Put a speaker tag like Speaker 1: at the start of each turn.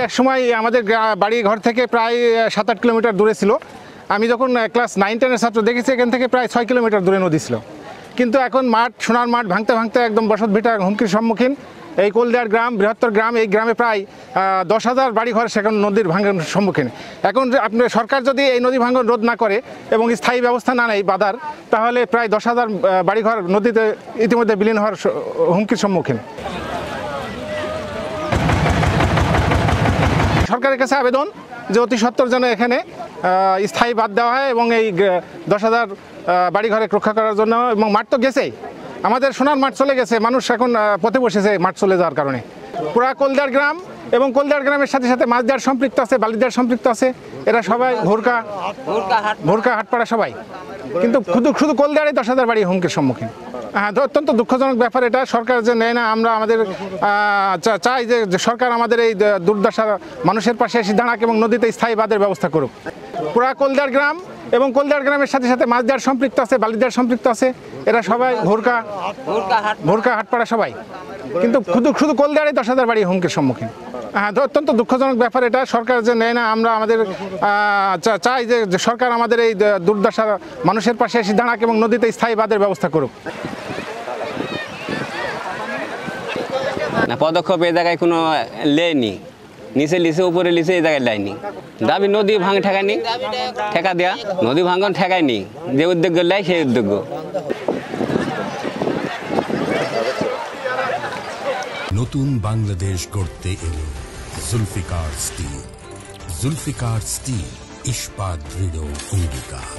Speaker 1: এক সময় আমাদের বাড়ি ঘর থেকে প্রায় 7-8 কিলোমিটার দূরে ছিল। আমি যখন ক্লাস 9-10-এর ছাত্র দেখেছি এখান থেকে প্রায় 6 কিলোমিটার দূরে নদী ছিল। কিন্তু এখন সোনার মাঠ ভাঙতে ভাঙতে একদম বসত ভিটা হুমকির সম্মুখীন। এই কলদিয়ার গ্রাম বৃহত্তর গ্রাম, এই গ্রামে প্রায় 10,000 বাড়িঘর সেখানে নদীর ভাঙনের সম্মুখীন। এখন আপনার সরকার যদি এই নদী ভাঙন রোধ না করে এবং স্থায়ী ব্যবস্থা না নেয় বাধার, তাহলে প্রায় 10,000 বাড়িঘর নদীতে ইতিমধ্যে বিলীন হওয়ার হুমকির সম্মুখীন। সরকারের কাছে আবেদন যে অতি সত্বর যেন এখানে স্থায়ী বাদ দেওয়া হয় এবং এই 10,000 বাড়িঘরে রক্ষা করার জন্য। এবং মাঠ তো গেছেই, আমাদের সোনার মাঠ চলে গেছে, মানুষ এখন পথে বসেছে মাঠ চলে যাওয়ার কারণে। পুরা কলদিয়ার গ্রাম এবং কলদিয়ার গ্রামের সাথে সাথে মাছদিয়ার সম্পৃক্ত আছে, বালিদিয়ার সম্পৃক্ত আছে, এরা সবাই ভোরকা হাটপাড়া সবাই। কিন্তু শুধু কলদিয়ারে 10,000 বাড়ি হুমকির সম্মুখীন। হ্যাঁ, অত্যন্ত দুঃখজনক ব্যাপার এটা। সরকার যে নেয় না, আমরা আমাদের চাই যে সরকার আমাদের এই দুর্দশা মানুষের পাশে এসে দাঁড়াক এবং নদীতে স্থায়ী বাঁধের ব্যবস্থা করুক। পুরা কলদিয়ার গ্রাম এবং কলদিয়ার গ্রামের সাথে সাথে মাছদিয়ার সম্পৃক্ত আছে, বালিদিয়ার সম্পৃক্ত আছে, এরা সবাই ভোরকা হাটপাড়া সবাই। কিন্তু শুধু কলদিয়ারে 10,000 বাড়ি হুমকির সম্মুখীন। হ্যাঁ, অত্যন্ত দুঃখজনক ব্যাপার এটা। সরকার যে নেয় না, আমরা আমাদের চাই যে সরকার আমাদের এই দুর্দশা মানুষের পাশে এসে দাঁড়াক এবং নদীতে স্থায়ী বাঁধের ব্যবস্থা করুক।
Speaker 2: না, পদক্ষেপ এই জায়গায় কোনো লেয়নি, নিচে লিচে উপরে লিচে এই জায়গায় লাইনি। দাবি নদী ভাঙ ঠেকায়নি, ঠেকা দেয়া নদী ভাঙন ঠেকায়নি, যে উদ্যোগ লাই সেই উদ্যোগ।
Speaker 3: নতুন বাংলাদেশ গড়তে এলো জুলফিকার স্টিল। জুলফিকার স্টিল, ইস্পাত দৃঢ় অঙ্গীকার।